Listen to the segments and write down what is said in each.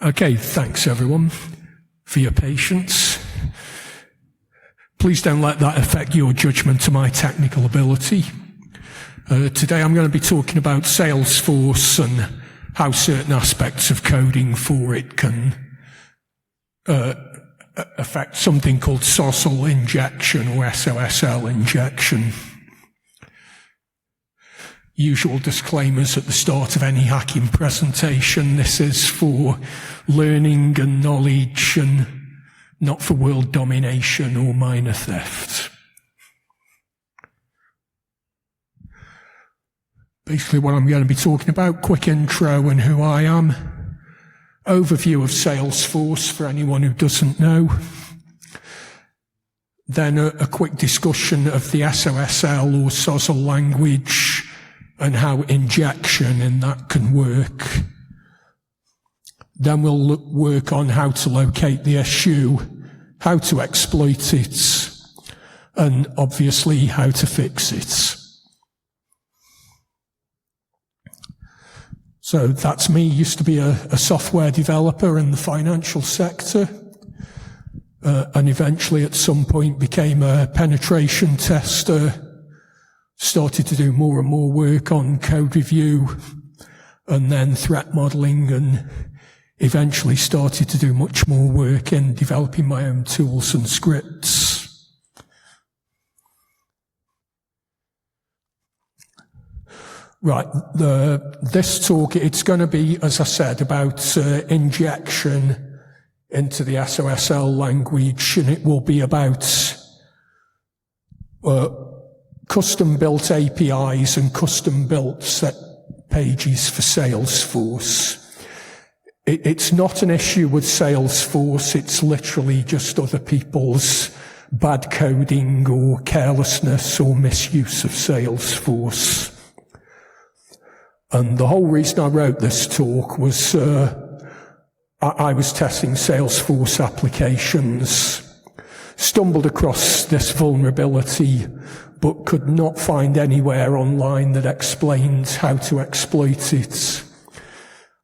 Okay, thanks everyone for your patience. Please don't let that affect your judgment of my technical ability. Today I'm going to be talking about Salesforce and how certain aspects of coding for it can affect something called SOSL'ed injection or SOSL injection. Usual disclaimers at the start of any hacking presentation. This is for learning and knowledge and not for world domination or minor theft. Basically what I'm going to be talking about, quick intro and who I am, overview of Salesforce for anyone who doesn't know, then a quick discussion of the SOSL or SOSL language and how injection in that can work. Then we'll work on how to locate the issue, how to exploit it, and obviously how to fix it. So that's me, used to be a software developer in the financial sector, and eventually at some point became a penetration tester. Started to do more and more work on code review and then threat modeling, and eventually started to do much more work in developing my own tools and scripts. Right, this talk, it's going to be, as I said, about injection into the SOSL language, and it will be about custom-built APIs and custom-built set pages for Salesforce. It's not an issue with Salesforce, it's literally just other people's bad coding or carelessness or misuse of Salesforce. And the whole reason I wrote this talk was I was testing Salesforce applications, stumbled across this vulnerability, but could not find anywhere online that explained how to exploit it.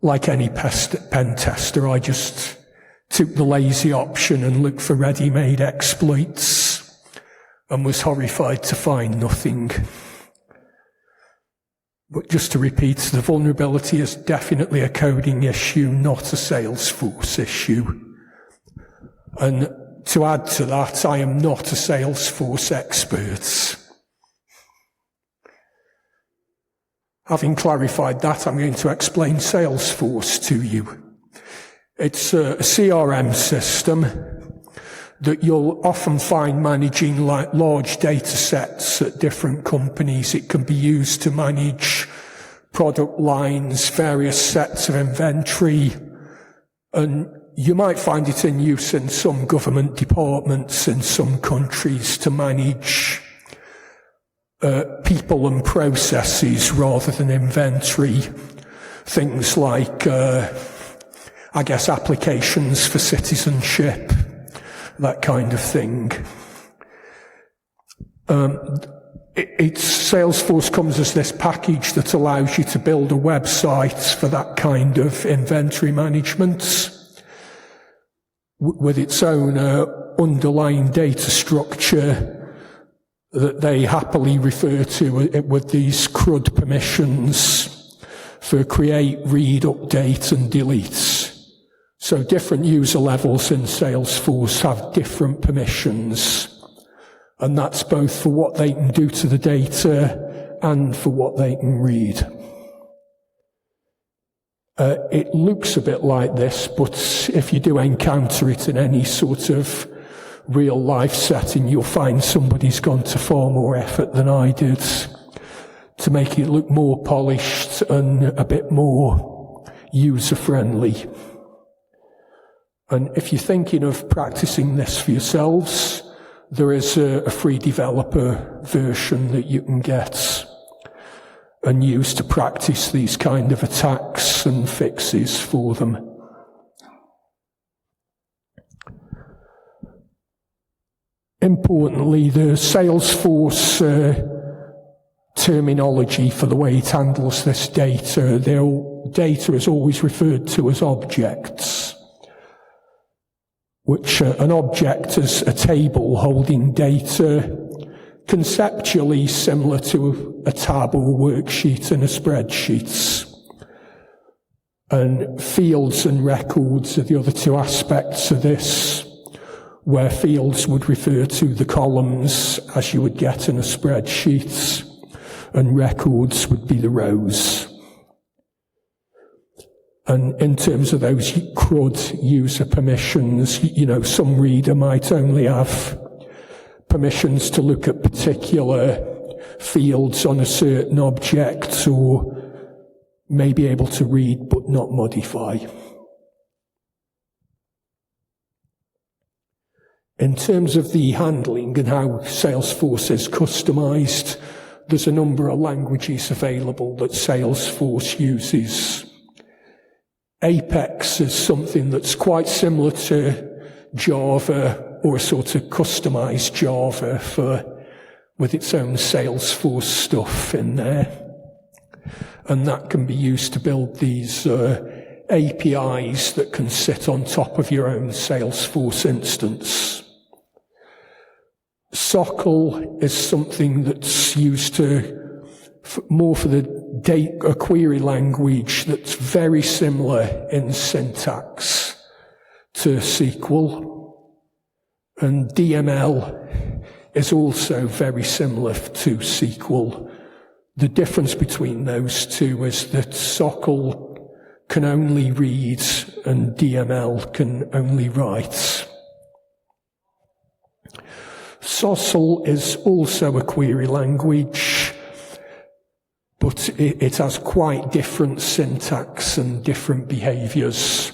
Like any pen tester, I just took the lazy option and looked for ready-made exploits and was horrified to find nothing. But just to repeat, the vulnerability is definitely a coding issue, not a Salesforce issue. And to add to that, I am not a Salesforce expert. Having clarified that, I'm going to explain Salesforce to you. It's a CRM system that you'll often find managing like large data sets at different companies. It can be used to manage product lines, various sets of inventory, and you might find it in use in some government departments in some countries to manage people and processes rather than inventory. Things like, I guess, applications for citizenship, that kind of thing. Salesforce comes as this package that allows you to build a website for that kind of inventory management with its own underlying data structure that they happily refer to with these CRUD permissions for create, read, update, and delete. So different user levels in Salesforce have different permissions, and that's both for what they can do to the data and for what they can read. It looks a bit like this, but if you do encounter it in any sort of real life setting, you'll find somebody's gone to far more effort than I did to make it look more polished and a bit more user-friendly. And if you're thinking of practicing this for yourselves, there is a free developer version that you can get and use to practice these kind of attacks and fixes for them. Importantly, the Salesforce terminology for the way it handles this data, their data is always referred to as objects. which an object is a table holding data, conceptually similar to a tab or worksheet in a spreadsheet. And fields and records are the other two aspects of this, where fields would refer to the columns as you would get in a spreadsheet, and records would be the rows. And in terms of those CRUD user permissions, some reader might only have permissions to look at particular fields on a certain object, or may be able to read but not modify. In terms of the handling and how Salesforce is customized, there's a number of languages available that Salesforce uses. Apex is something that's quite similar to Java, or a sort of customized Java with its own Salesforce stuff in there. And that can be used to build these APIs that can sit on top of your own Salesforce instance. SOCL is something that's used more for a query language that's very similar in syntax to SQL. And DML is also very similar to SQL. The difference between those two is that SOCL can only read and DML can only write. SOSL'ed is also a query language, but it has quite different syntax and different behaviors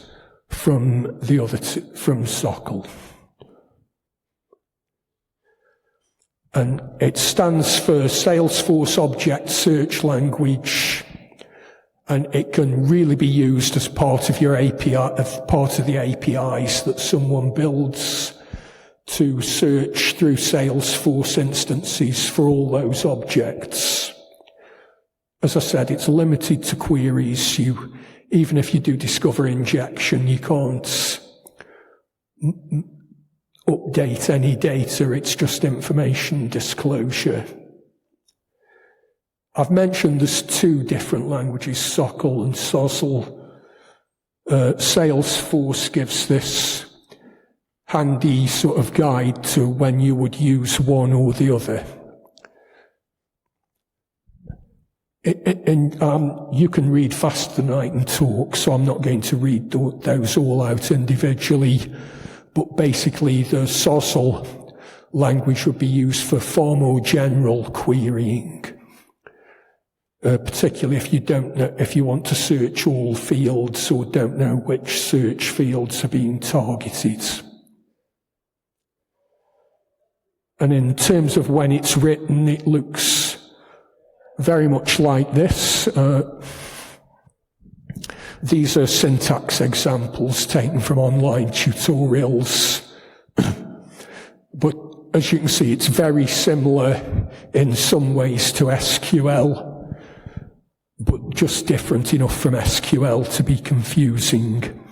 from the other two, from SOCL. And it stands for Salesforce Object Search Language, and it can really be used as part of your API, as part of the APIs that someone builds to search through Salesforce instances for all those objects. As I said, it's limited to queries. Even if you do discover injection, you can't update any data. It's just information disclosure. I've mentioned there's two different languages, SOCL and SOSL'ed. Salesforce gives this handy sort of guide to when you would use one or the other. You can read faster than I can talk, so I'm not going to read those all out individually. But basically, the SOSL'ed language would be used for far more general querying, particularly if you don't know, if you want to search all fields or don't know which search fields are being targeted. And in terms of when it's written, it looks very much like this. These are syntax examples taken from online tutorials. But as you can see, it's very similar in some ways to SQL, but just different enough from SQL to be confusing.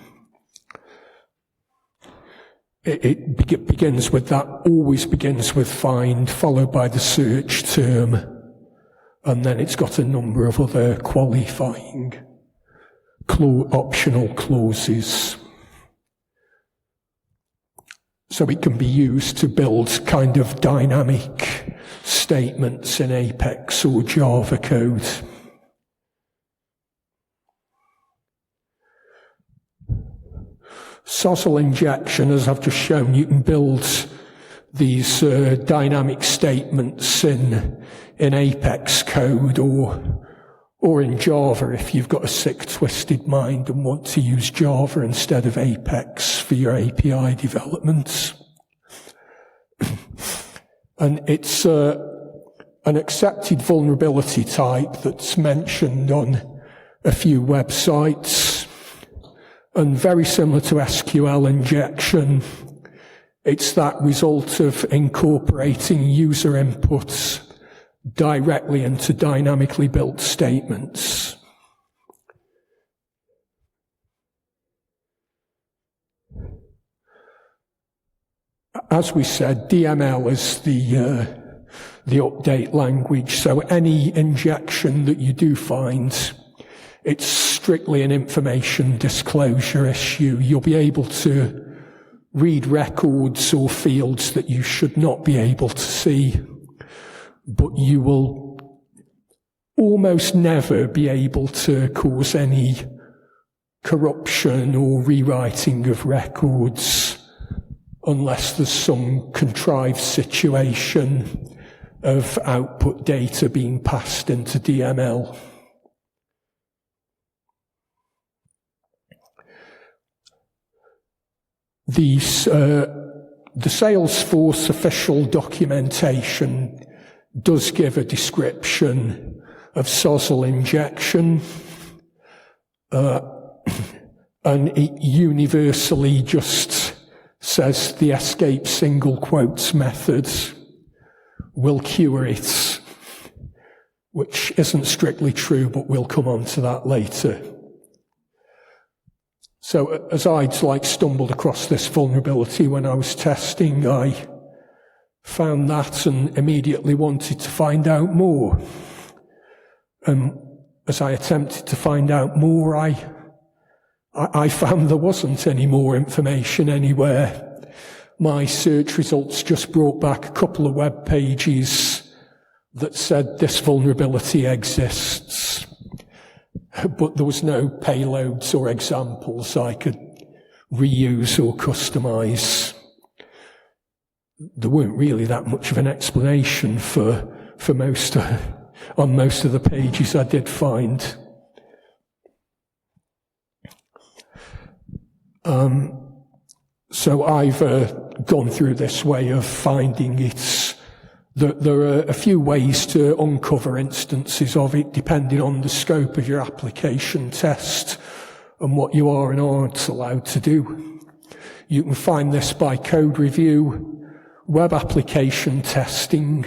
It begins with that, always begins with find, followed by the search term, and then it's got a number of other qualifying optional clauses. So it can be used to build kind of dynamic statements in Apex or Java code. SOSL'ed injection, as I've just shown, you can build these dynamic statements in Apex code or in Java if you've got a sick, twisted mind and want to use Java instead of Apex for your API development. And it's an accepted vulnerability type that's mentioned on a few websites. And very similar to SQL injection, it's that result of incorporating user inputs directly into dynamically built statements. as we said, DML is the update language, so any injection that you do find, it's strictly an information disclosure issue. You'll be able to read records or fields that you should not be able to see, but you will almost never be able to cause any corruption or rewriting of records unless there's some contrived situation of output data being passed into DML. The Salesforce official documentation does give a description of SOSL injection, and it universally just says the escape single quotes method will cure it, which isn't strictly true, but we'll come on to that later. So as I'd stumbled across this vulnerability when I was testing, I found that and immediately wanted to find out more. As I attempted to find out more, I found there wasn't any more information anywhere. My search results just brought back a couple of web pages that said this vulnerability exists, but there was no payloads or examples I could reuse or customize. There weren't really that much of an explanation on most of the pages I did find. So I've gone through this way of finding it. There are a few ways to uncover instances of it, depending on the scope of your application test and what you are and aren't allowed to do. You can find this by code review, web application testing,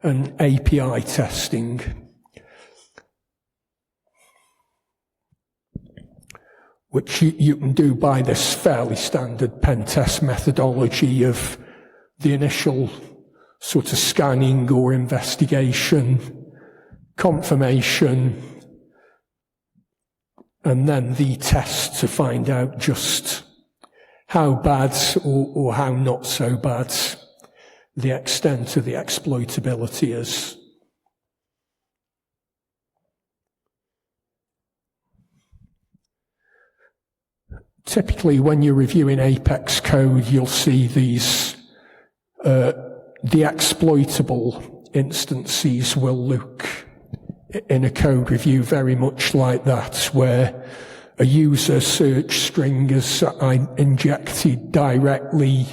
and API testing. Which you can do by this fairly standard pen test methodology of the initial sort of scanning or investigation, confirmation, and then the test to find out just how bad or how not so bad the extent of the exploitability is. Typically, when you're reviewing Apex code, you'll see these, the exploitable instances will look in a code review very much like that, where a user search string is injected directly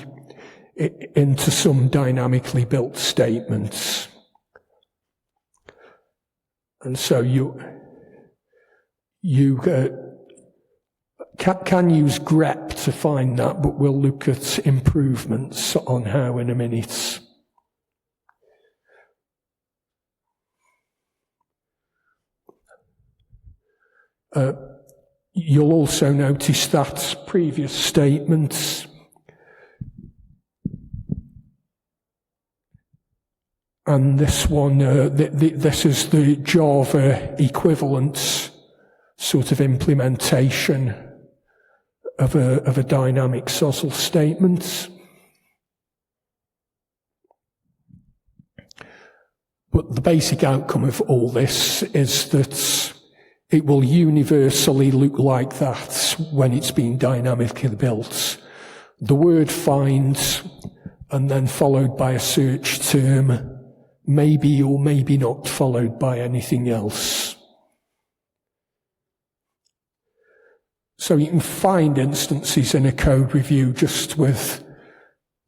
into some dynamically built statements. And so you can use grep to find that, but we'll look at improvements on how in a minute. You'll also notice that previous statements and this one, this is the Java equivalent sort of implementation of a dynamic SOSL statement. But the basic outcome of all this is that it will universally look like that when it's being dynamically built. The word find and then followed by a search term, maybe or maybe not followed by anything else. So you can find instances in a code review just with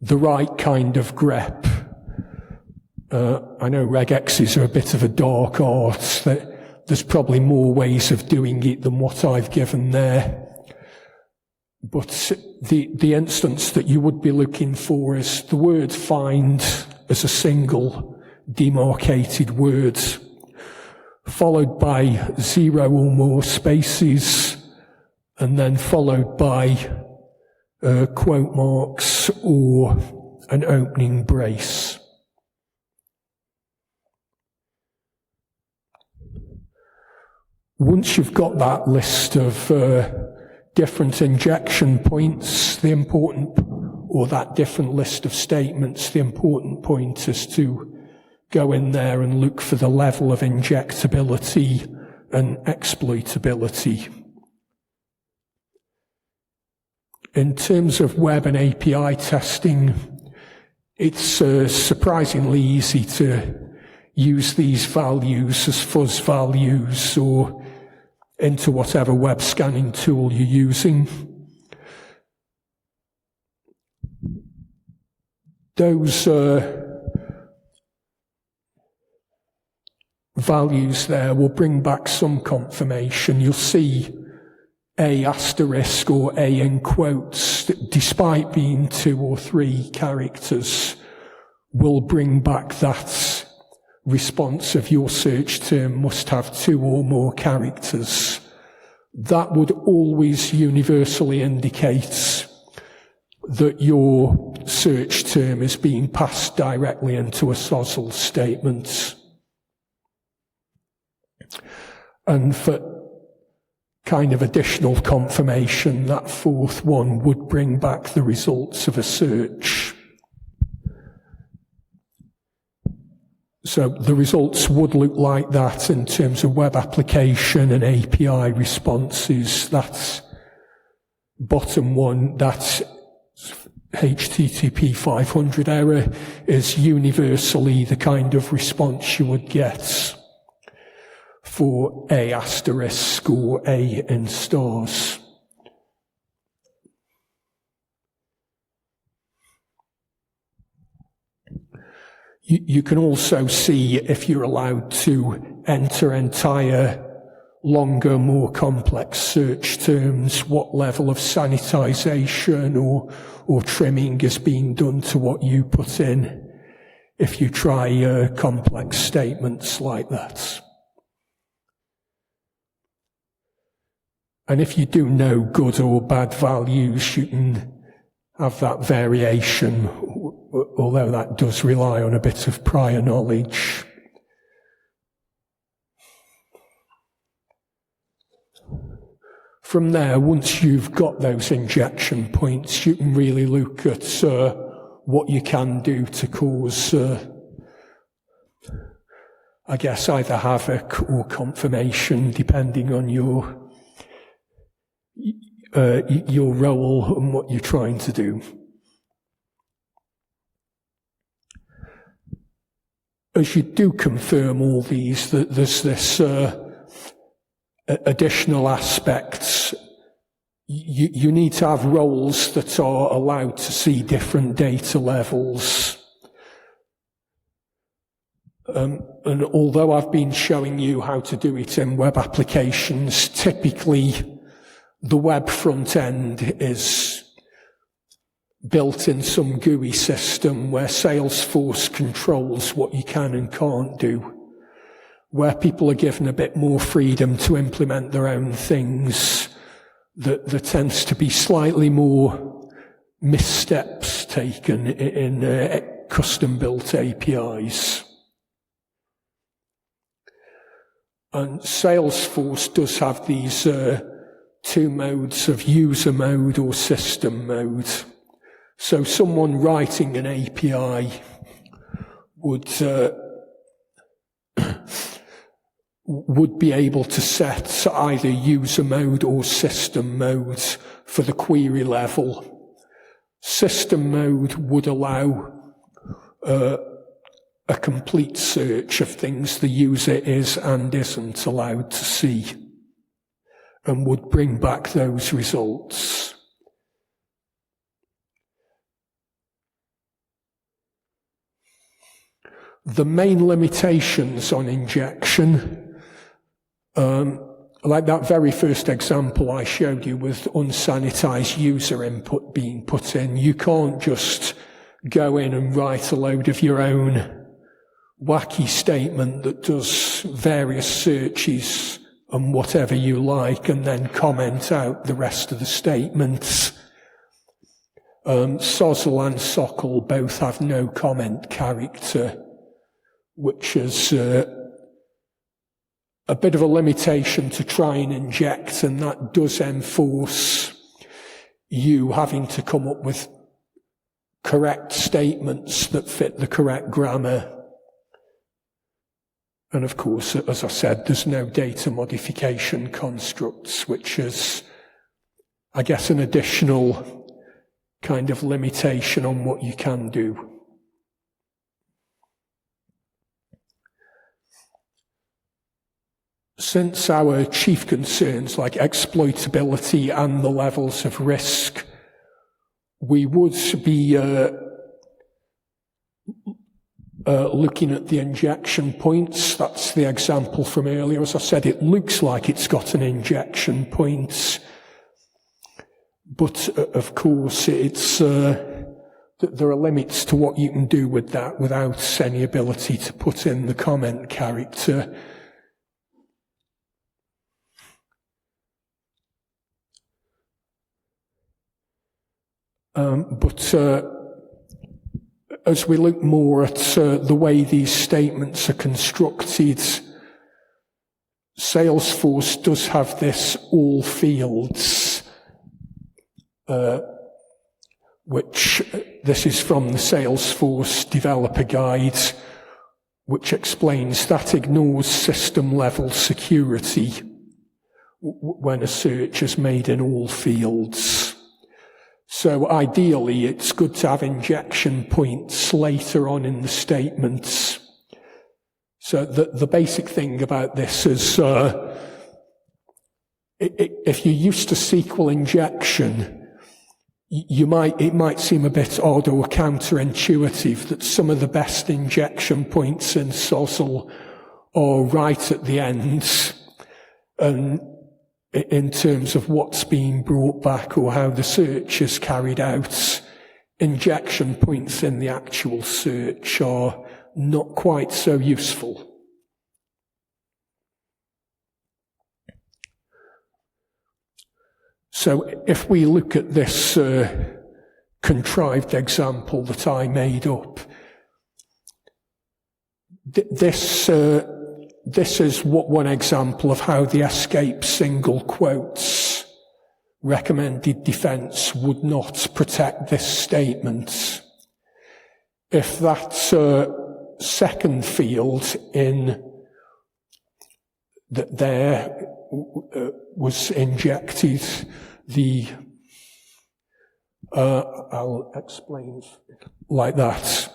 the right kind of grep. I know regexes are a bit of a dark art. There's probably more ways of doing it than what I've given there. But the instance that you would be looking for is the word find as a single demarcated word, followed by 0 or more spaces, and then followed by quote marks or an opening brace. Once you've got that list of different injection points, that different list of statements, the important point is to go in there and look for the level of injectability and exploitability. In terms of web and API testing, it's surprisingly easy to use these values as fuzz values or into whatever web scanning tool you're using. Those values there will bring back some confirmation. You'll see A asterisk or A in quotes, despite being 2 or 3 characters, will bring back that response of your search term must have 2 or more characters. That would always universally indicate that your search term is being passed directly into a SOSL'ed statement. And for kind of additional confirmation, that 4th one would bring back the results of a search. So the results would look like that in terms of web application and API responses. That's bottom one, that's HTTP 500 error, is universally the kind of response you would get for A asterisk or A in stars. You can also see, if you're allowed to enter entire, longer, more complex search terms, what level of sanitization or trimming is being done to what you put in if you try complex statements like that. And if you do know good or bad values, you can have that variation, although that does rely on a bit of prior knowledge. From there, once you've got those injection points, you can really look at what you can do to cause, I guess, either havoc or confirmation, depending on your role and what you're trying to do. As you do confirm all these, there's this additional aspects. You need to have roles that are allowed to see different data levels. And although I've been showing you how to do it in web applications, typically the web front end is built in some GUI system where Salesforce controls what you can and can't do. Where people are given a bit more freedom to implement their own things, there tends to be slightly more missteps taken in custom-built APIs. And Salesforce does have these 2 modes of user mode or system mode. So someone writing an API would be able to set either user mode or system mode for the query level. System mode would allow a complete search of things the user is and isn't allowed to see, and would bring back those results. The main limitations on injection, like that very first example I showed you with unsanitized user input being put in, you can't just go in and write a load of your own wacky statement that does various searches and whatever you like and then comment out the rest of the statements. SOSL and SOCL both have no comment character, which is a bit of a limitation to try and inject, and that does enforce you having to come up with correct statements that fit the correct grammar. And of course, as I said, there's no data modification constructs, which is, I guess, an additional kind of limitation on what you can do. Since our chief concerns like exploitability and the levels of risk, we would be looking at the injection points. That's the example from earlier. As I said, it looks like it's got an injection point, but of course it's there are limits to what you can do with that without any ability to put in the comment character. But as we look more at the way these statements are constructed, Salesforce does have this all fields, which this is from the Salesforce developer guide, which explains that ignores system level security when a search is made in all fields. So ideally, it's good to have injection points later on in the statements. So the basic thing about this is, if you're used to SQL injection, it might seem a bit odd or counterintuitive that some of the best injection points in SOSL are right at the end, and in terms of what's being brought back or how the search is carried out, injection points in the actual search are not quite so useful. So if we look at this contrived example that I made up, this is one example of how the escape single quotes recommended defense would not protect this statement. If that second field in that there was injected, I'll explain like that.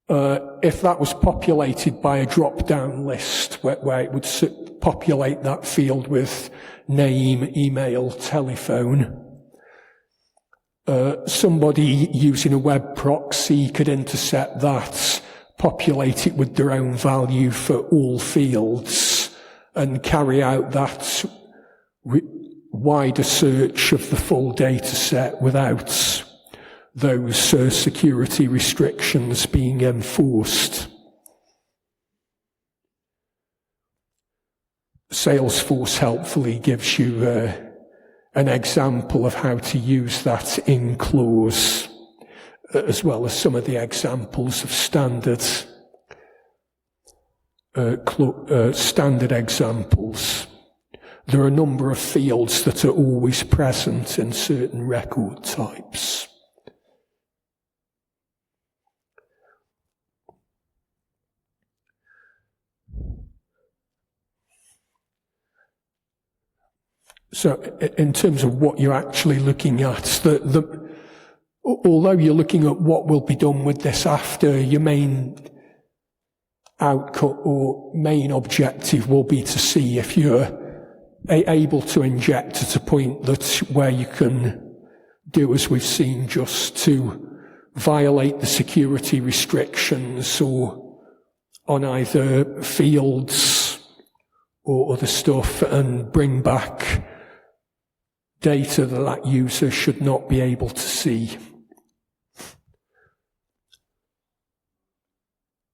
If that was populated by a drop-down list where it would populate that field with name, email, telephone, somebody using a web proxy could intercept that, populate it with their own value for all fields, and carry out that wider search of the full data set without those security restrictions being enforced. Salesforce helpfully gives you an example of how to use that in clause, as well as some of the examples of standard examples. There are a number of fields that are always present in certain record types. So in terms of what you're actually looking at, although you're looking at what will be done with this after, your main outcome or main objective will be to see if you're able to inject at a point that's where you can do as we've seen, just to violate the security restrictions or on either fields or other stuff and bring back data that user should not be able to see.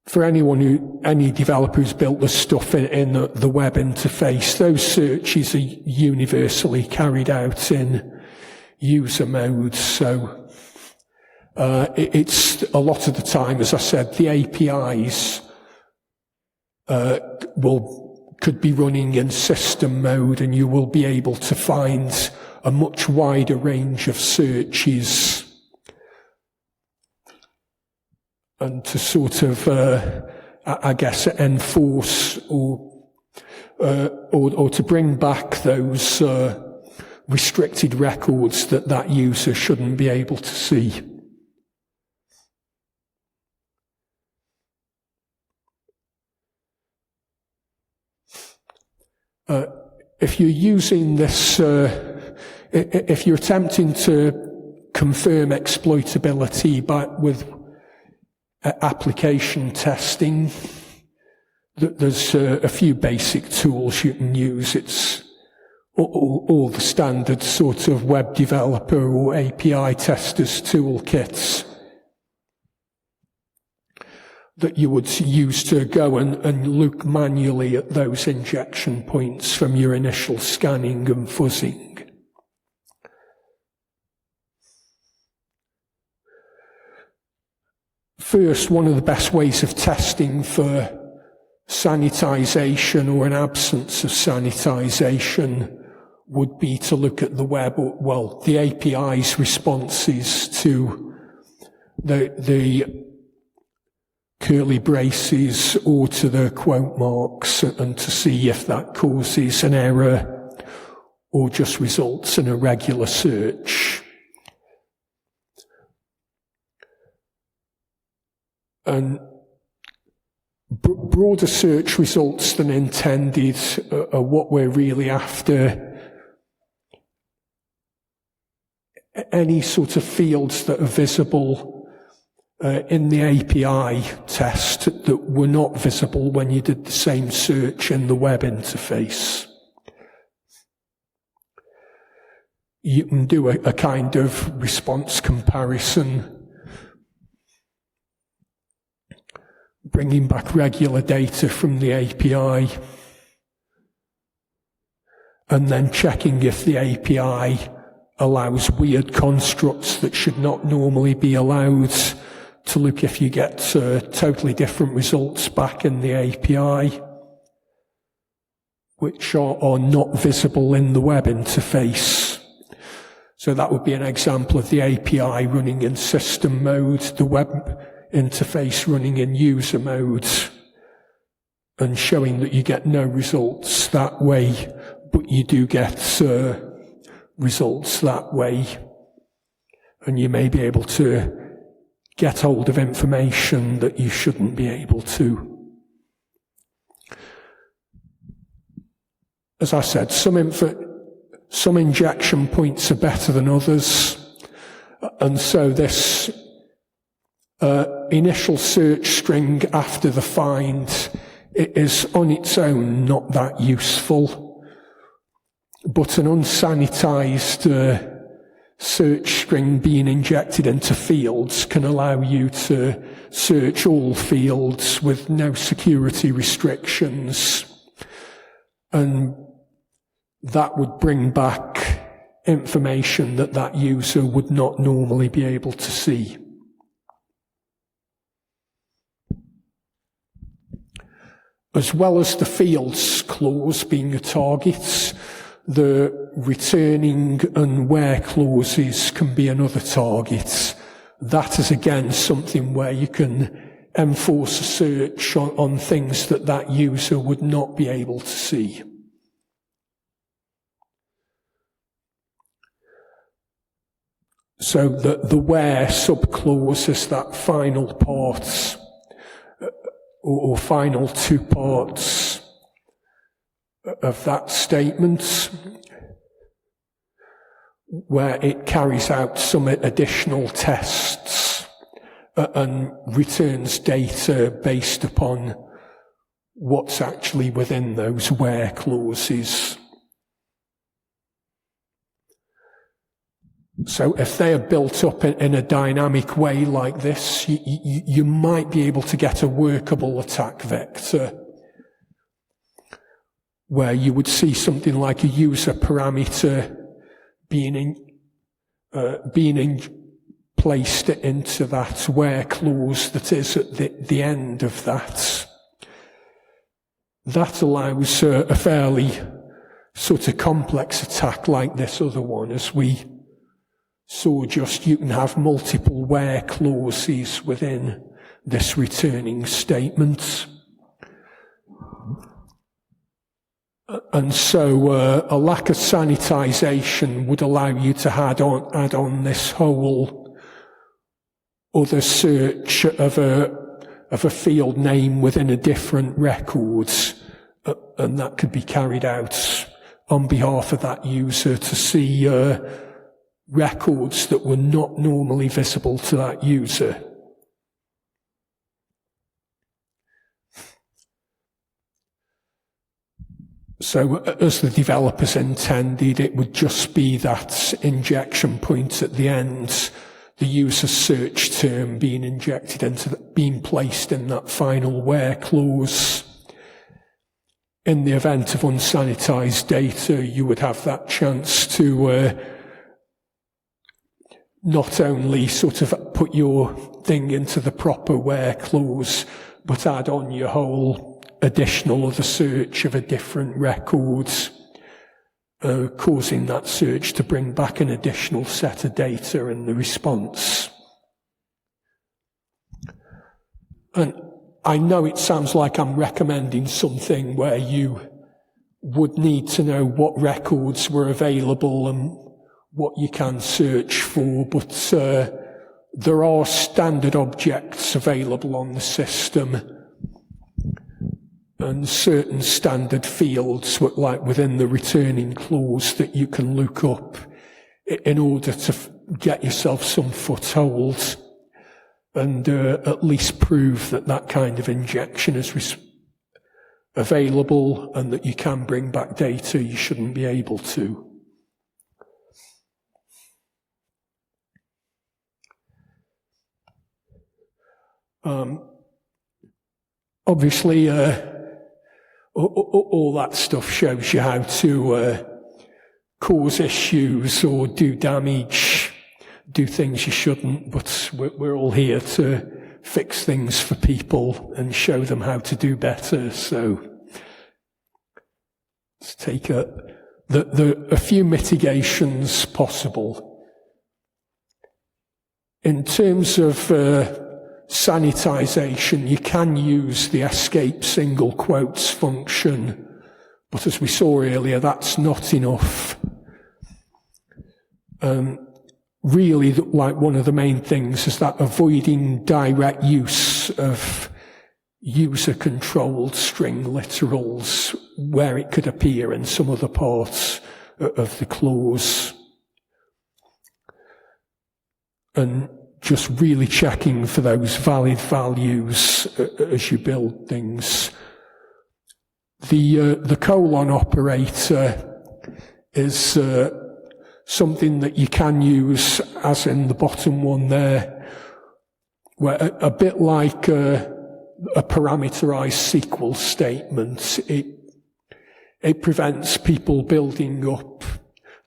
For any developer who's built this stuff in the web interface, those searches are universally carried out in user modes. So it's a lot of the time, as I said, the APIs could be running in system mode, and you will be able to find a much wider range of searches, and to sort of, I guess, enforce or to bring back those restricted records that user shouldn't be able to see. If you're using this, if you're attempting to confirm exploitability with application testing, there's a few basic tools you can use. It's all the standard sort of web developer or API testers toolkits that you would use to go and look manually at those injection points from your initial scanning and fuzzing. First, one of the best ways of testing for sanitization or an absence of sanitization would be to look at the web, well, the API's responses to the curly braces or to the quote marks, and to see if that causes an error or just results in a regular search. And broader search results than intended are what we're really after. Any sort of fields that are visible in the API test that were not visible when you did the same search in the web interface. You can do a kind of response comparison, bringing back regular data from the API, and then checking if the API allows weird constructs that should not normally be allowed, to look if you get totally different results back in the API, which are not visible in the web interface. So that would be an example of the API running in system mode, the web interface running in user mode, and showing that you get no results that way, but you do get results that way. And you may be able to get hold of information that you shouldn't be able to. As I said, some injection points are better than others, and so this initial search string after the find is on its own not that useful, but an unsanitized search string being injected into fields can allow you to search all fields with no security restrictions, and that would bring back information that user would not normally be able to see. As well as the fields clause being a target, the returning and where clauses can be another target. That is again something where you can enforce a search on things that user would not be able to see. So the where subclause is that final part, or final two parts of that statement, where it carries out some additional tests and returns data based upon what's actually within those where clauses. So if they are built up in a dynamic way like this, you might be able to get a workable attack vector, where you would see something like a user parameter being placed into that where clause that is at the end of that. That allows a fairly sort of complex attack like this other one. As we saw just, you can have multiple where clauses within this returning statement. And so a lack of sanitization would allow you to add on this whole other search of a field name within a different record, and that could be carried out on behalf of that user to see records that were not normally visible to that user. So as the developers intended, it would just be that injection point at the end, the user search term being injected into being placed in that final where clause. In the event of unsanitized data, you would have that chance to not only sort of put your thing into the proper where clause, but add on your whole additional other search of a different record, causing that search to bring back an additional set of data in the response. And I know it sounds like I'm recommending something where you would need to know what records were available and what you can search for, but there are standard objects available on the system and certain standard fields, like within the returning clause, that you can look up in order to get yourself some foothold and at least prove that that kind of injection is available and that you can bring back data you shouldn't be able to. Obviously, all that stuff shows you how to cause issues or do damage, do things you shouldn't, but we're all here to fix things for people and show them how to do better. So let's take a few mitigations possible. In terms of sanitization, you can use the escape single quotes function, but as we saw earlier, that's not enough. Really, like one of the main things is that avoiding direct use of user-controlled string literals where it could appear in some other parts of the clause. And just really checking for those valid values as you build things. The colon operator is something that you can use, as in the bottom one there, where a bit like a parameterized SQL statement, it prevents people building up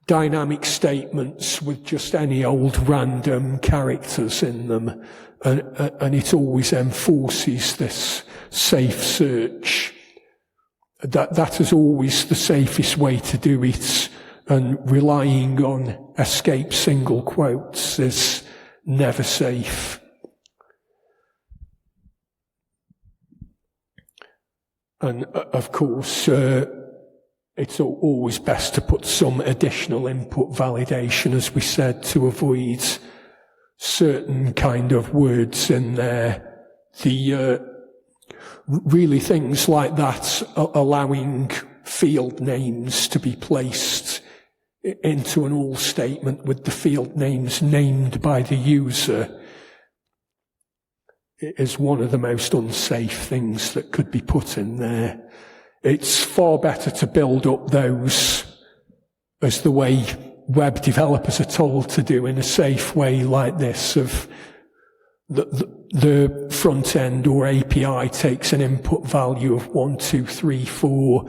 dynamic statements with just any old random characters in them, and it always enforces this safe search. That is always the safest way to do it, and relying on escape single quotes is never safe. And of course, it's always best to put some additional input validation, as we said, to avoid certain kind of words in there. Really things like that, allowing field names to be placed into an all statement with the field names named by the user, is one of the most unsafe things that could be put in there. It's far better to build up those as the way web developers are told to do, in a safe way like this, of the front end or API takes an input value of 1, 2, 3, 4,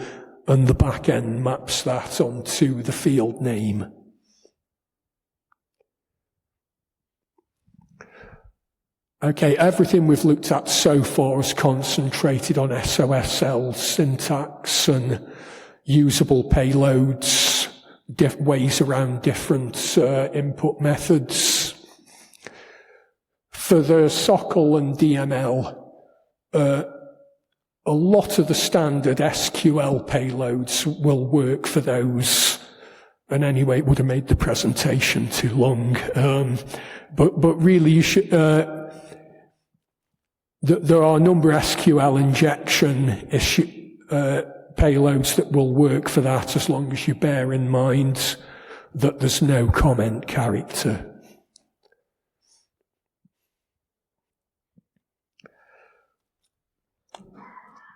and the back end maps that onto the field name. Okay, everything we've looked at so far is concentrated on SOSL'ed syntax and usable payloads, ways around different input methods. For the SOCL and DML, a lot of the standard SQL payloads will work for those. And anyway, it would have made the presentation too long. But really, you should, there are a number of SQL injection payloads that will work for that, as long as you bear in mind that there's no comment character.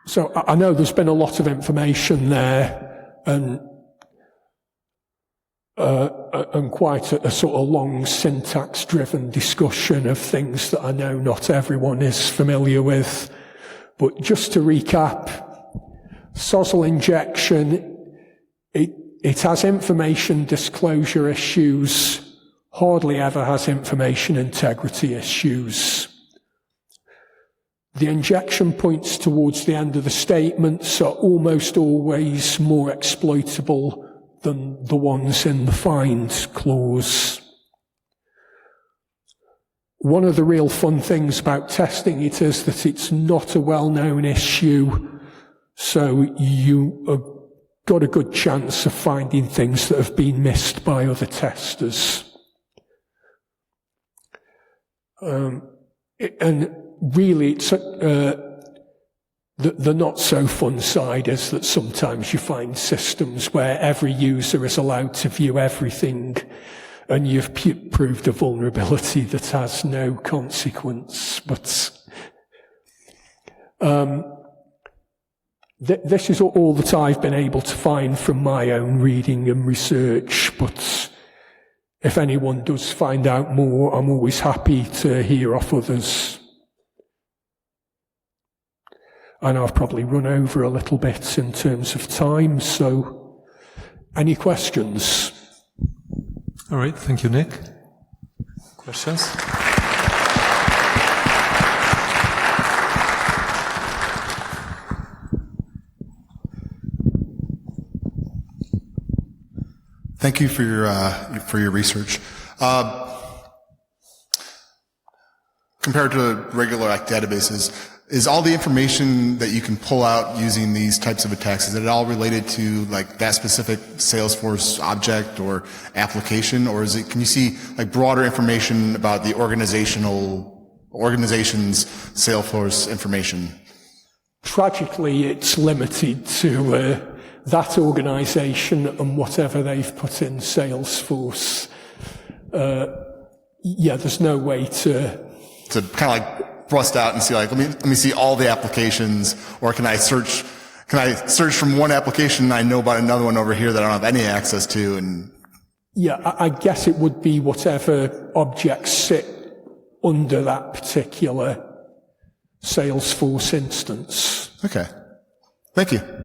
So I know there's been a lot of information there, and quite a sort of long syntax-driven discussion of things that I know not everyone is familiar with. But just to recap, SOSL injection, it has information disclosure issues, hardly ever has information integrity issues. The injection points towards the end of the statements are almost always more exploitable than the ones in the find clause. One of the real fun things about testing it is that it's not a well-known issue, so you have got a good chance of finding things that have been missed by other testers. And really, it's the not-so-fun side is that sometimes you find systems where every user is allowed to view everything, and you've proved a vulnerability that has no consequence. But this is all that I've been able to find from my own reading and research, but if anyone does find out more, I'm always happy to hear off others. And I've probably run over a little bit in terms of time, so any questions? All right, thank you, Nick. Questions? Thank you for your research. Compared to regular databases, is all the information that you can pull out using these types of attacks, is it all related to like that specific Salesforce object or application, or is it, can you see like broader information about the organization's Salesforce information? Tragically, it's limited to that organization and whatever they've put in Salesforce. Yeah, there's no way to kind of like thrust out and see like, let me see all the applications, or can I search from one application and I know about another one over here that I don't have any access to? And yeah, I guess it would be whatever objects sit under that particular Salesforce instance. Okay. Thank you.